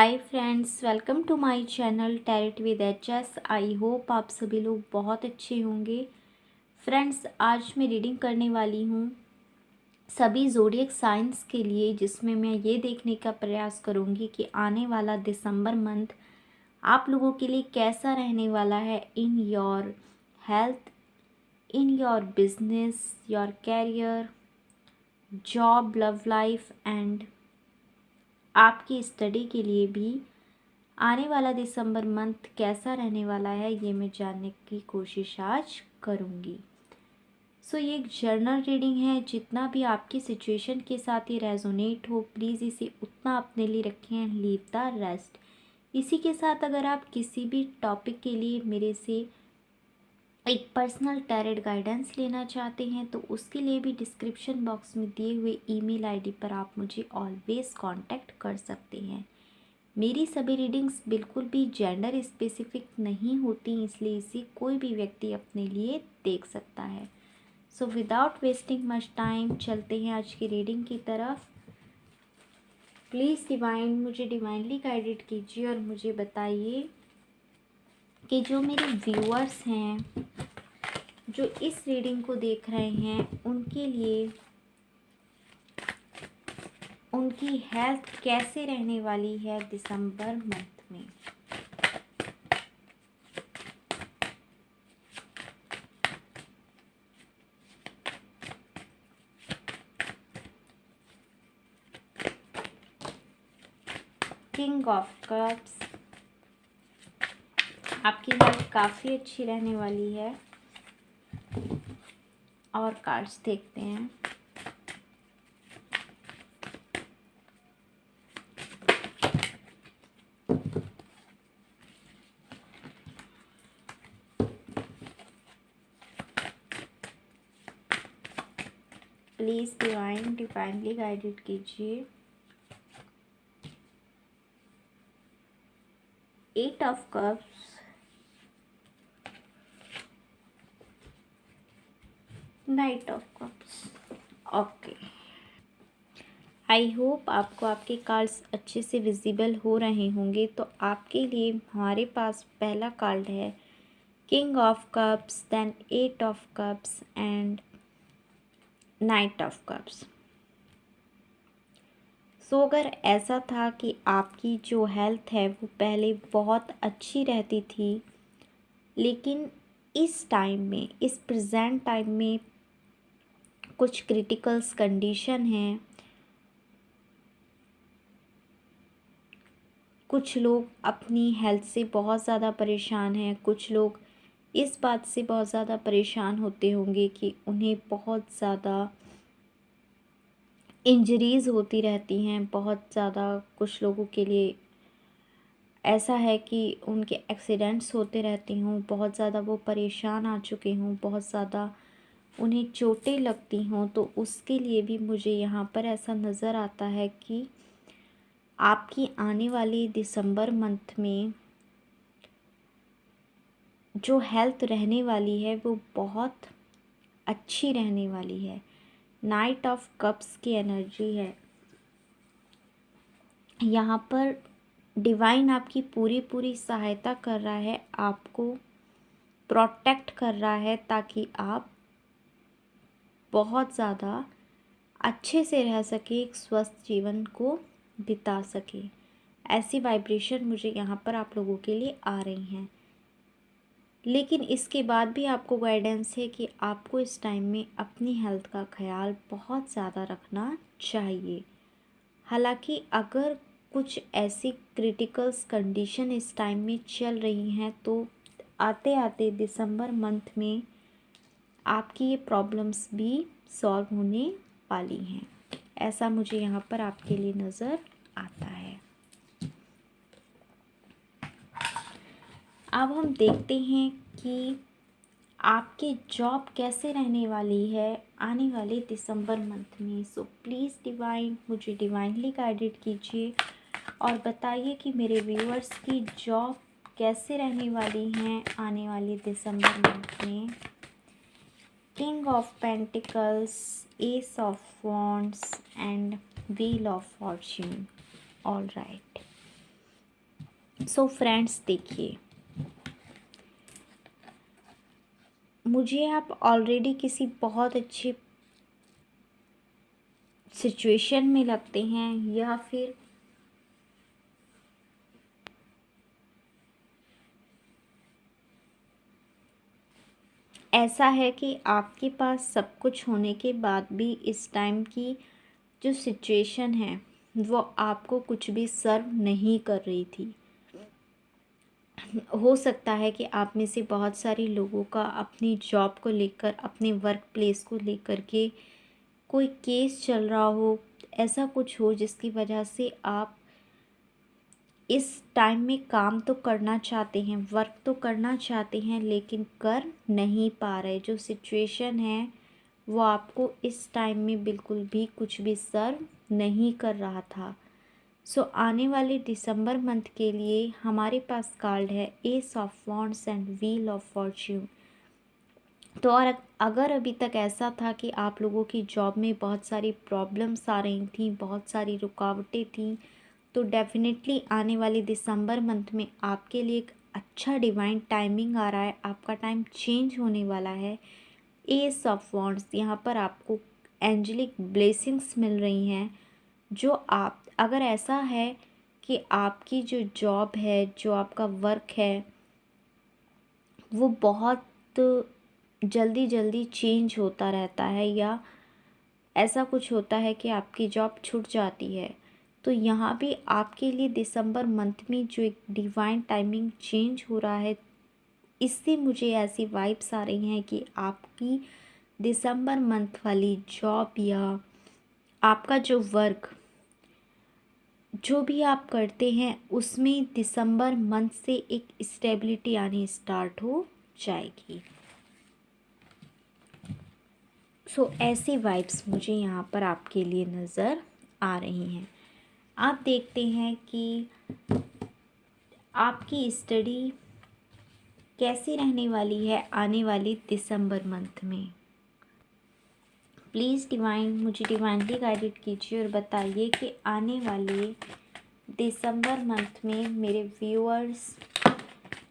Hi friends, welcome to my channel tarot with HS. I hope आप सभी लोग बहुत अच्छे होंगे। फ्रेंड्स, आज मैं रीडिंग करने वाली हूँ सभी ज़ोडिएक साइंस के लिए, जिसमें मैं ये देखने का प्रयास करूँगी कि आने वाला दिसंबर मंथ आप लोगों के लिए कैसा रहने वाला है in your health, in your business, your career, job, love life and आपकी स्टडी के लिए भी आने वाला दिसंबर मंथ कैसा रहने वाला है, ये मैं जानने की कोशिश आज करूँगी। ये एक जर्नल रीडिंग है। जितना भी आपकी सिचुएशन के साथ ये रेजोनेट हो, प्लीज़ इसे उतना अपने लिए रखें एंड लीव द रेस्ट। इसी के साथ अगर आप किसी भी टॉपिक के लिए मेरे से एक पर्सनल टैरेट गाइडेंस लेना चाहते हैं तो उसके लिए भी डिस्क्रिप्शन बॉक्स में दिए हुए ईमेल आईडी पर आप मुझे ऑलवेज़ कांटेक्ट कर सकते हैं। मेरी सभी रीडिंग्स बिल्कुल भी जेंडर स्पेसिफिक नहीं होती, इसलिए इसे कोई भी व्यक्ति अपने लिए देख सकता है। So without wasting much time चलते हैं आज की रीडिंग की तरफ। प्लीज़ डिवाइन मुझे डिवाइनली गाइडेड कीजिए और मुझे बताइए कि जो मेरे व्यूअर्स हैं, जो इस रीडिंग को देख रहे हैं, उनके लिए उनकी हेल्थ कैसे रहने वाली है दिसंबर मंथ में। किंग ऑफ कप्स, आपकी हेल्थ काफ़ी अच्छी रहने वाली है। और कार्ड्स देखते हैं। प्लीज़ डिवाइनली गाइडेड कीजिए। 8 of cups, night of cups. Okay, I hope आपको आपके कार्ड्स अच्छे से विजिबल हो रहे होंगे। तो आपके लिए हमारे पास पहला कार्ड है king of cups, then 8 of cups and knight of cups. अगर ऐसा था कि आपकी जो हेल्थ है वो पहले बहुत अच्छी रहती थी, लेकिन इस टाइम में, इस प्रेजेंट टाइम में कुछ क्रिटिकल्स कंडीशन हैं। कुछ लोग अपनी हेल्थ से बहुत ज़्यादा परेशान हैं। कुछ लोग इस बात से बहुत ज़्यादा परेशान होते होंगे कि उन्हें बहुत ज़्यादा इंजरीज़ होती रहती हैं। बहुत ज़्यादा कुछ लोगों के लिए ऐसा है कि उनके एक्सीडेंट्स होते रहते हों, बहुत ज़्यादा वो परेशान आ चुके हों, बहुत ज़्यादा उन्हें चोटें लगती हों। तो उसके लिए भी मुझे यहाँ पर ऐसा नज़र आता है कि आपकी आने वाली दिसंबर मंथ में जो हेल्थ रहने वाली है वो बहुत अच्छी रहने वाली है। नाइट ऑफ कप्स की एनर्जी है यहाँ पर। डिवाइन आपकी पूरी सहायता कर रहा है, आपको प्रोटेक्ट कर रहा है ताकि आप बहुत ज़्यादा अच्छे से रह सके, एक स्वस्थ जीवन को बिता सके। ऐसी वाइब्रेशन मुझे यहाँ पर आप लोगों के लिए आ रही हैं। लेकिन इसके बाद भी आपको गाइडेंस है कि आपको इस टाइम में अपनी हेल्थ का ख्याल बहुत ज़्यादा रखना चाहिए। हालांकि अगर कुछ ऐसी क्रिटिकल्स कंडीशन इस टाइम में चल रही हैं तो आते आते दिसंबर मंथ में आपकी ये प्रॉब्लम्स भी सॉल्व होने वाली हैं। ऐसा मुझे यहाँ पर आपके लिए नज़र आता है। अब हम देखते हैं कि आपकी जॉब कैसे रहने वाली है आने वाले दिसंबर मंथ में। प्लीज़ डिवाइन मुझे डिवाइनली गाइडेड कीजिए और बताइए कि मेरे व्यूअर्स की जॉब कैसे रहने वाली हैं आने वाले दिसंबर मंथ में। King of pentacles, S of wands and wheel of Fortune. All right, so friends देखिए, मुझे आप ऑलरेडी किसी बहुत अच्छे सिचुएशन में लगते हैं, या फिर ऐसा है कि आपके पास सब कुछ होने के बाद भी इस टाइम की जो सिचुएशन है वो आपको कुछ भी सर्व नहीं कर रही थी। हो सकता है कि आप में से बहुत सारे लोगों का अपनी जॉब को लेकर, अपने वर्क प्लेस को लेकर के कोई केस चल रहा हो, ऐसा कुछ हो जिसकी वजह से आप इस टाइम में काम तो करना चाहते हैं, वर्क तो करना चाहते हैं, लेकिन कर नहीं पा रहे। जो सिचुएशन है वो आपको इस टाइम में बिल्कुल भी कुछ भी सर्व नहीं कर रहा था। सो आने वाले दिसंबर मंथ के लिए हमारे पास कार्ड है S of wands and wheel of Fortune. तो और अगर अभी तक ऐसा था कि आप लोगों की जॉब में बहुत सारी प्रॉब्लम्स आ रही थी, बहुत सारी रुकावटें थी, तो डेफिनेटली आने वाले दिसंबर मंथ में आपके लिए एक अच्छा डिवाइन टाइमिंग आ रहा है। आपका टाइम चेंज होने वाला है। एस ऑफ वॉन्ड्स, यहाँ पर आपको एंजेलिक ब्लेसिंग्स मिल रही हैं। जो आप, अगर ऐसा है कि आपकी जो जॉब है, जो आपका वर्क है, वो बहुत जल्दी जल्दी चेंज होता रहता है, या ऐसा कुछ होता है कि आपकी जॉब छूट जाती है, तो यहाँ भी आपके लिए दिसंबर मंथ में जो एक डिवाइन टाइमिंग चेंज हो रहा है, इससे मुझे ऐसी वाइब्स आ रही हैं कि आपकी दिसंबर मंथ वाली जॉब या आपका जो वर्क, जो भी आप करते हैं, उसमें दिसंबर मंथ से एक स्टेबिलिटी आनी स्टार्ट हो जाएगी। सो ऐसी वाइब्स मुझे यहाँ पर आपके लिए नज़र आ रही हैं। आप देखते हैं कि आपकी स्टडी कैसी रहने वाली है आने वाली दिसंबर मंथ में। प्लीज़ डिवाइन, मुझे डिवाइनली गाइडेड कीजिए और बताइए कि आने वाले दिसंबर मंथ में मेरे व्यूअर्स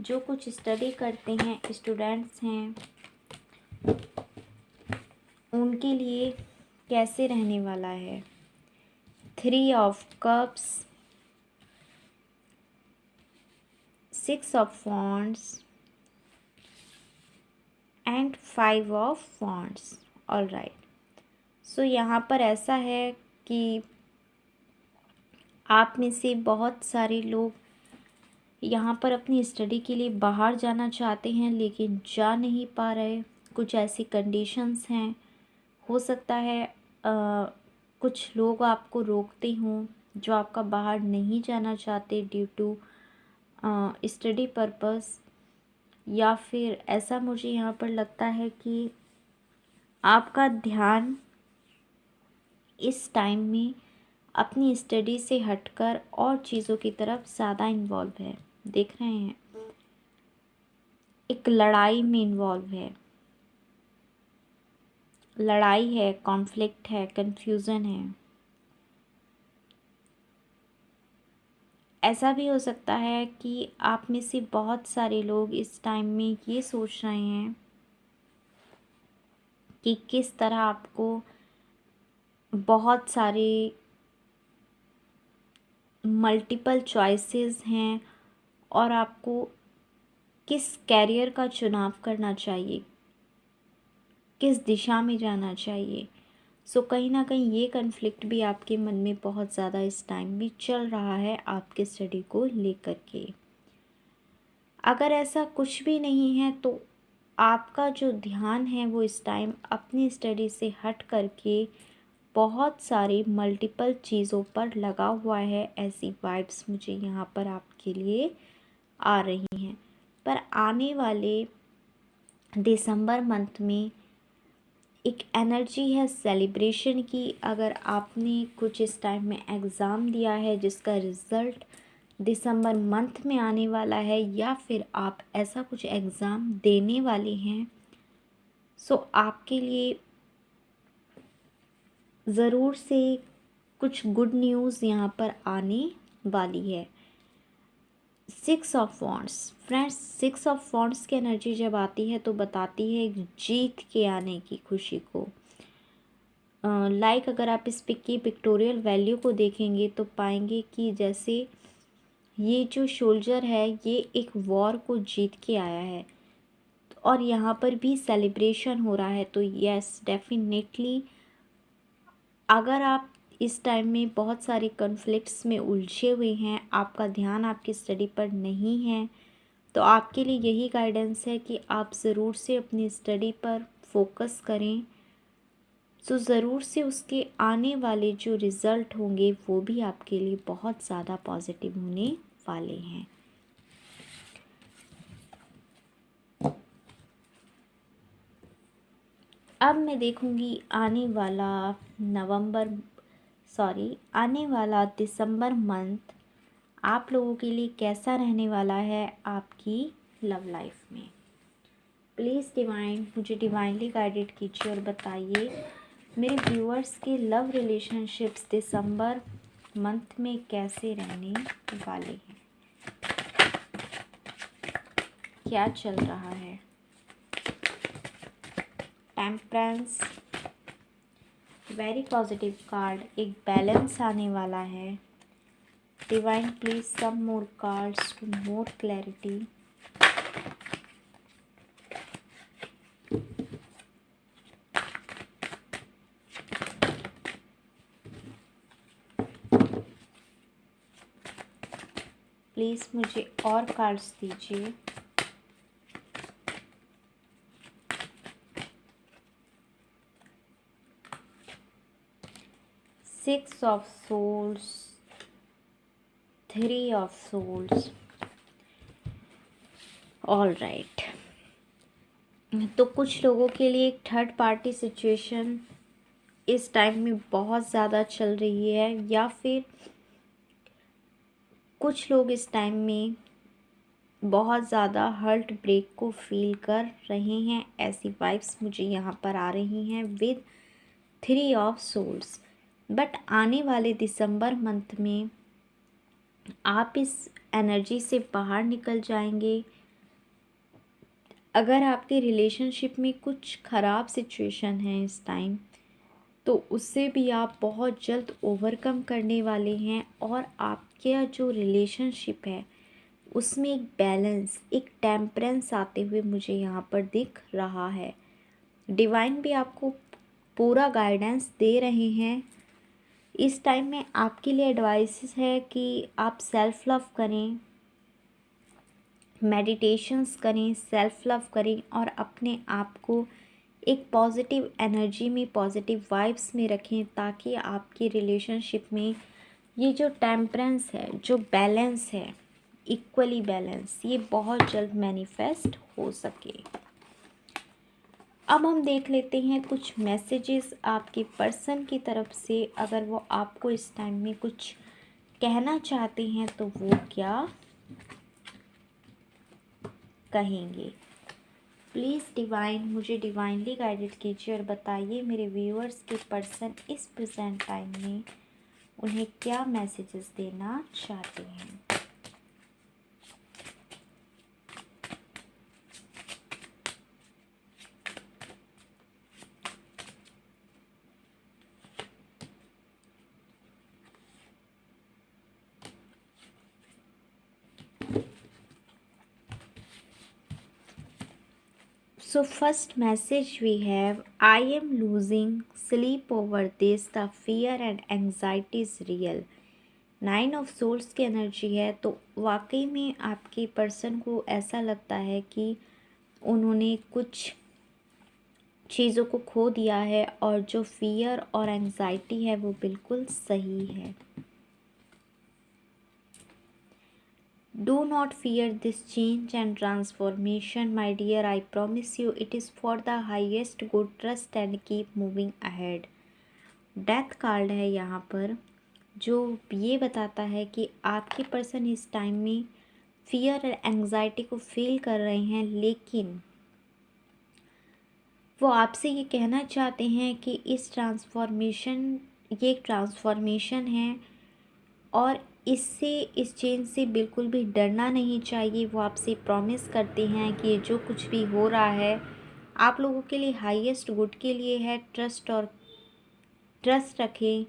जो कुछ स्टडी करते हैं, स्टूडेंट्स हैं, उनके लिए कैसे रहने वाला है। 3 of cups, 6 of wands and 5 of wands. All right. So यहाँ पर ऐसा है कि आप में से बहुत सारे लोग यहाँ पर अपनी स्टडी के लिए बाहर जाना चाहते हैं, लेकिन जा नहीं पा रहे। कुछ ऐसी कंडीशंस हैं, हो सकता है कुछ लोग आपको रोकते हों, जो आपका बाहर नहीं जाना चाहते ड्यू टू स्टडी पर्पस, या फिर ऐसा मुझे यहाँ पर लगता है कि आपका ध्यान इस टाइम में अपनी स्टडी से हटकर और चीज़ों की तरफ ज़्यादा इन्वॉल्व है। देख रहे हैं, एक लड़ाई में इन्वॉल्व है, लड़ाई है, कॉन्फ्लिक्ट है, कन्फ्यूज़न है। ऐसा भी हो सकता है कि आप में से बहुत सारे लोग इस टाइम में ये सोच रहे हैं कि किस तरह आपको बहुत सारे मल्टीपल चॉइसेस हैं और आपको किस कैरियर का चुनाव करना चाहिए, किस दिशा में जाना चाहिए। सो कहीं ना कहीं ये कन्फ्लिक्ट भी आपके मन में बहुत ज़्यादा इस टाइम भी चल रहा है आपके स्टडी को लेकर के। अगर ऐसा कुछ भी नहीं है तो आपका जो ध्यान है वो इस टाइम अपनी स्टडी से हट करके बहुत सारी मल्टीपल चीज़ों पर लगा हुआ है। ऐसी वाइब्स मुझे यहाँ पर आपके लिए आ रही हैं। पर आने वाले दिसंबर मंथ में एक एनर्जी है सेलिब्रेशन की। अगर आपने कुछ इस टाइम में एग्ज़ाम दिया है जिसका रिज़ल्ट दिसंबर मंथ में आने वाला है, या फिर आप ऐसा कुछ एग्ज़ाम देने वाले हैं, सो आपके लिए ज़रूर से कुछ गुड न्यूज़ यहाँ पर आने वाली है। Six of wands. Friends, six of wands की एनर्जी जब आती है तो बताती है एक जीत के आने की खुशी को। अगर आप इस पिक की पिक्टोरियल वैल्यू को देखेंगे तो पाएंगे कि जैसे ये जो सोल्जर है ये एक वॉर को जीत के आया है और यहाँ पर भी सेलिब्रेशन हो रहा है। तो यस, डेफिनेटली अगर आप इस टाइम में बहुत सारे कॉन्फ्लिक्ट्स में उलझे हुए हैं, आपका ध्यान आपकी स्टडी पर नहीं है, तो आपके लिए यही गाइडेंस है कि आप ज़रूर से अपनी स्टडी पर फोकस करें। तो ज़रूर से उसके आने वाले जो रिज़ल्ट होंगे वो भी आपके लिए बहुत ज़्यादा पॉजिटिव होने वाले हैं। अब मैं देखूंगी आने वाला दिसंबर मंथ आप लोगों के लिए कैसा रहने वाला है आपकी लव लाइफ में। प्लीज़ डिवाइन मुझे डिवाइनली गाइडेड कीजिए और बताइए मेरे व्यूअर्स के लव रिलेशनशिप्स दिसंबर मंथ में कैसे रहने वाले हैं, क्या चल रहा है। टेम्परेंस, वेरी पॉजिटिव कार्ड, एक बैलेंस आने वाला है। Divine please some more cards to more clarity. Please मुझे और कार्ड्स दीजिए। Six of souls, three of souls. All right, तो कुछ लोगों के लिए एक थर्ड पार्टी सिचुएशन इस टाइम में बहुत ज़्यादा चल रही है, या फिर कुछ लोग इस टाइम में बहुत ज़्यादा हर्ट ब्रेक को फील कर रहे हैं। ऐसी वाइब्स मुझे यहाँ पर आ रही हैं with three of souls. But आने वाले दिसंबर मंथ में आप इस एनर्जी से बाहर निकल जाएंगे। अगर आपके रिलेशनशिप में कुछ ख़राब सिचुएशन है इस टाइम, तो उससे भी आप बहुत जल्द ओवरकम करने वाले हैं और आपका जो रिलेशनशिप है उसमें एक बैलेंस, एक टेम्परेंस आते हुए मुझे यहाँ पर दिख रहा है। डिवाइन भी आपको पूरा गाइडेंस दे रहे हैं। इस टाइम में आपके लिए एडवाइस है कि आप सेल्फ लव करें, मेडिटेशंस करें, सेल्फ लव करें और अपने आप को एक पॉजिटिव एनर्जी में, पॉजिटिव वाइब्स में रखें, ताकि आपके रिलेशनशिप में ये जो टेम्परेंस है, जो बैलेंस है, इक्वली बैलेंस, ये बहुत जल्द मैनिफेस्ट हो सके। अब हम देख लेते हैं कुछ मैसेजेस आपके पर्सन की तरफ से। अगर वो आपको इस टाइम में कुछ कहना चाहते हैं तो वो क्या कहेंगे। प्लीज़ डिवाइन मुझे डिवाइनली गाइडेड कीजिए और बताइए मेरे व्यूअर्स के पर्सन इस प्रेजेंट टाइम में उन्हें क्या मैसेजेस देना चाहते हैं। So first message we have, I am losing sleep over this, the fear and anxiety is real। 9 of souls की एनर्जी है, तो वाकई में आपके पर्सन को ऐसा लगता है कि उन्होंने कुछ चीज़ों को खो दिया है और जो फियर और एंजाइटी है वो बिल्कुल सही है। Do not fear this change and transformation, my dear. I promise you it is for the highest good. Trust and keep moving ahead। Death card है यहाँ पर, जो ये बताता है कि आपके पर्सन इस टाइम में फियर और एंजाइटी को फील कर रहे हैं, लेकिन वो आपसे ये कहना चाहते हैं कि ये एक ट्रांसफॉर्मेशन है और इस चेंज से बिल्कुल भी डरना नहीं चाहिए। वो आपसे प्रॉमिस करते हैं कि जो कुछ भी हो रहा है आप लोगों के लिए हाईएस्ट गुड के लिए है। ट्रस्ट रखें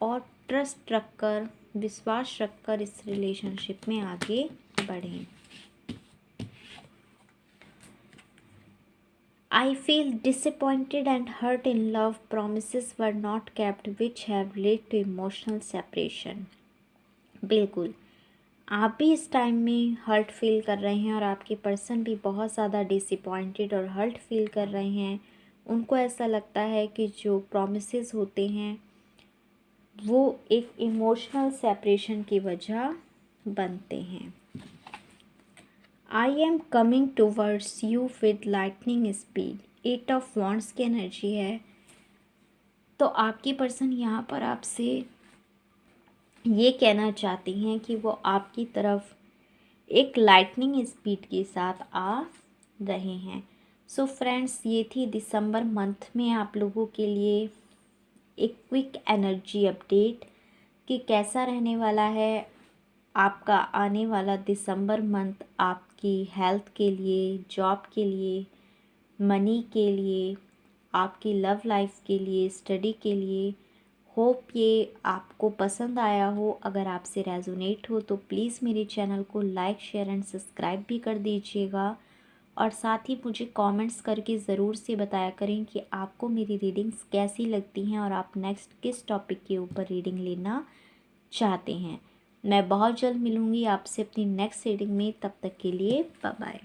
और ट्रस्ट रखकर, विश्वास रखकर इस रिलेशनशिप में आगे बढ़ें। I feel disappointed and hurt in love. Promises were not kept, which have led to emotional separation. बिल्कुल, आप भी इस टाइम में हर्ट फील कर रहे हैं और आपके पर्सन भी बहुत ज़्यादा डिसअपॉइंटेड और हर्ट फील कर रहे हैं। उनको ऐसा लगता है कि जो प्रॉमिसेस होते हैं वो एक इमोशनल सेपरेशन की वजह बनते हैं। I am coming towards you with lightning speed. 8 of wands की एनर्जी है। तो आपकी पर्सन यहाँ पर आपसे ये कहना चाहती हैं कि वो आपकी तरफ एक लाइटनिंग स्पीड के साथ आ रहे हैं। सो फ्रेंड्स, ये थी दिसंबर मंथ में आप लोगों के लिए एक क्विक एनर्जी अपडेट कि कैसा रहने वाला है आपका आने वाला दिसंबर मंथ आपकी हेल्थ के लिए, जॉब के लिए, मनी के लिए, आपकी लव लाइफ के लिए, स्टडी के लिए। होप ये आपको पसंद आया हो। अगर आपसे रेजोनेट हो तो प्लीज़ मेरे चैनल को लाइक, शेयर एंड सब्सक्राइब भी कर दीजिएगा और साथ ही मुझे कमेंट्स करके ज़रूर से बताया करें कि आपको मेरी रीडिंग्स कैसी लगती हैं और आप नेक्स्ट किस टॉपिक के ऊपर रीडिंग लेना चाहते हैं। मैं बहुत जल्द मिलूँगी आपसे अपनी नेक्स्ट रीडिंग में। तब तक के लिए बाय बाय।